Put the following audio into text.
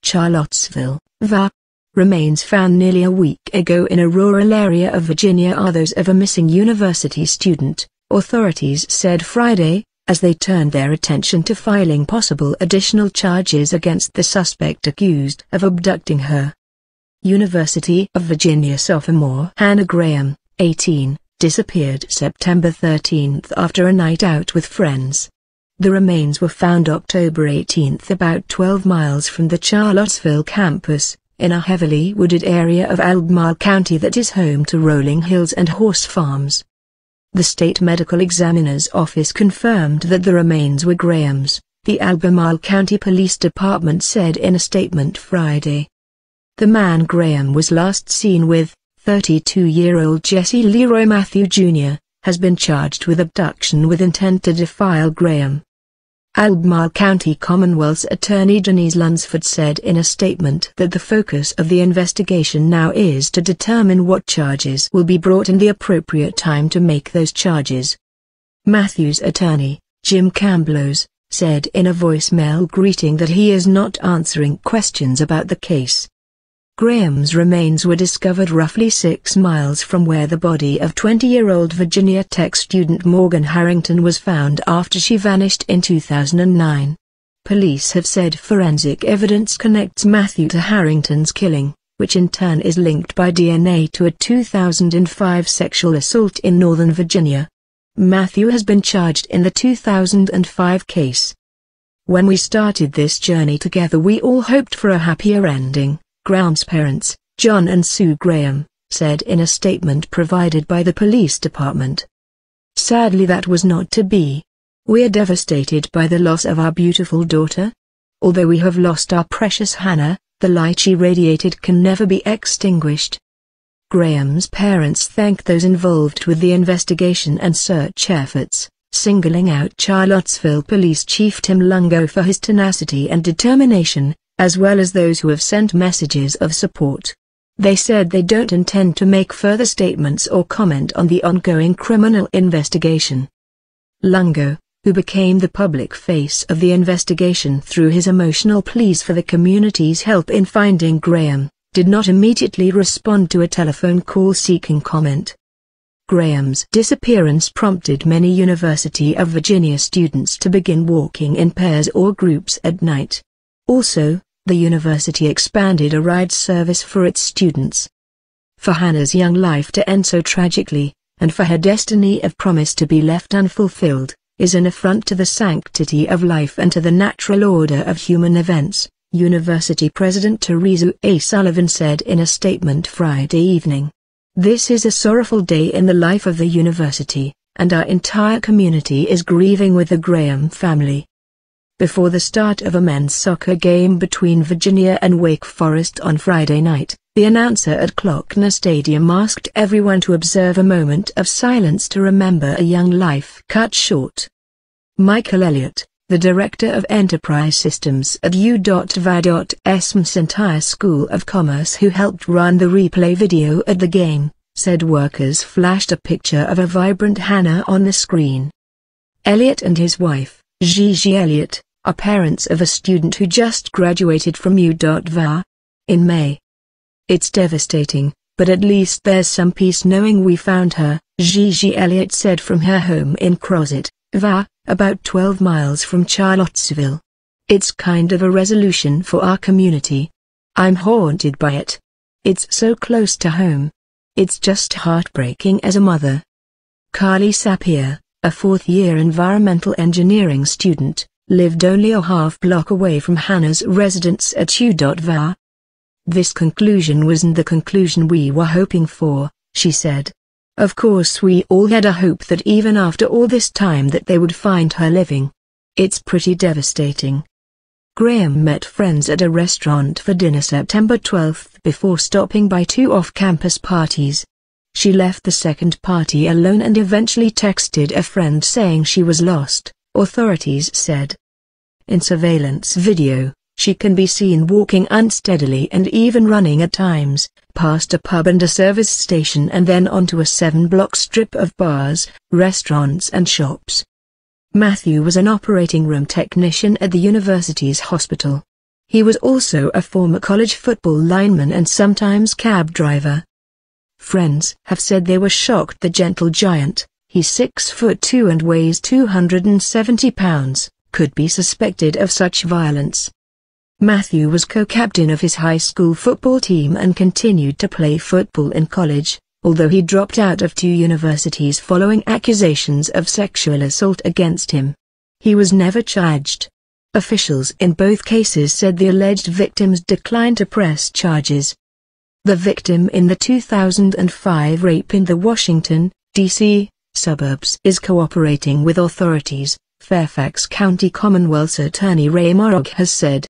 Charlottesville, VA. Remains found nearly a week ago in a rural area of Virginia are those of a missing university student, authorities said Friday, as they turned their attention to filing possible additional charges against the suspect accused of abducting her. University of Virginia sophomore Hannah Graham, 18, disappeared September 13 after a night out with friends. The remains were found October 18 about 12 miles from the Charlottesville campus, in a heavily wooded area of Albemarle County that is home to rolling hills and horse farms. The state medical examiner's office confirmed that the remains were Graham's, the Albermarle County Police Department said in a statement Friday. The man Graham was last seen with, 32-year-old Jesse Leroy Matthew Jr., has been charged with abduction with intent to defile Graham. Albemarle County Commonwealth's Attorney Denise Lunsford said in a statement that the focus of the investigation now is to determine what charges will be brought and the appropriate time to make those charges. Matthew's attorney, Jim Camblos, said in a voicemail greeting that he is not answering questions about the case. Graham's remains were discovered roughly 6 miles from where the body of 20-year-old Virginia Tech student Morgan Harrington was found after she vanished in 2009. Police have said forensic evidence connects Matthew to Harrington's killing, which in turn is linked by DNA to a 2005 sexual assault in Northern Virginia. Matthew has been charged in the 2005 case. When we started this journey together we all hoped for a happier ending, Graham's parents, John and Sue Graham, said in a statement provided by the police department. Sadly that was not to be. We are devastated by the loss of our beautiful daughter. Although we have lost our precious Hannah, the light she radiated can never be extinguished. Graham's parents thank those involved with the investigation and search efforts, singling out Charlottesville Police Chief Tim Lungo for his tenacity and determination, as well as those who have sent messages of support. They said they don't intend to make further statements or comment on the ongoing criminal investigation. Lungo, who became the public face of the investigation through his emotional pleas for the community's help in finding Graham, did not immediately respond to a telephone call seeking comment. Graham's disappearance prompted many University of Virginia students to begin walking in pairs or groups at night. Also, the university expanded a ride service for its students. For Hannah's young life to end so tragically, and for her destiny of promise to be left unfulfilled, is an affront to the sanctity of life and to the natural order of human events, University President Teresa A. Sullivan said in a statement Friday evening. This is a sorrowful day in the life of the university, and our entire community is grieving with the Graham family. Before the start of a men's soccer game between Virginia and Wake Forest on Friday night, the announcer at Klockner Stadium asked everyone to observe a moment of silence to remember a young life cut short. Michael Elliott, the director of enterprise systems at U.Va.'s entire School of Commerce who helped run the replay video at the game, said workers flashed a picture of a vibrant Hannah on the screen. Elliott and his wife, Gigi Elliott, are parents of a student who just graduated from U.Va. in May. It's devastating, but at least there's some peace knowing we found her, Gigi Elliott said from her home in Crozet, Va., about 12 miles from Charlottesville. It's kind of a resolution for our community. I'm haunted by it. It's so close to home. It's just heartbreaking as a mother. Carly Sapir, a fourth-year environmental engineering student, lived only a half block away from Hannah's residence at U.Va. This conclusion wasn't the conclusion we were hoping for, she said. Of course we all had a hope that even after all this time that they would find her living. It's pretty devastating. Graham met friends at a restaurant for dinner September 12 before stopping by 2 off-campus parties. She left the second party alone and eventually texted a friend saying she was lost, authorities said. In surveillance video, she can be seen walking unsteadily and even running at times, past a pub and a service station and then onto a 7-block strip of bars, restaurants and shops. Matthew was an operating room technician at the university's hospital. He was also a former college football lineman and sometimes cab driver. Friends have said they were shocked the gentle giant, he's 6'2" and weighs 270 pounds, could be suspected of such violence. Matthew was co-captain of his high school football team and continued to play football in college, although he dropped out of 2 universities following accusations of sexual assault against him. He was never charged. Officials in both cases said the alleged victims declined to press charges. The victim in the 2005 rape in the Washington, D.C., suburbs is cooperating with authorities, Fairfax County Commonwealth's Attorney Ray Morrog has said.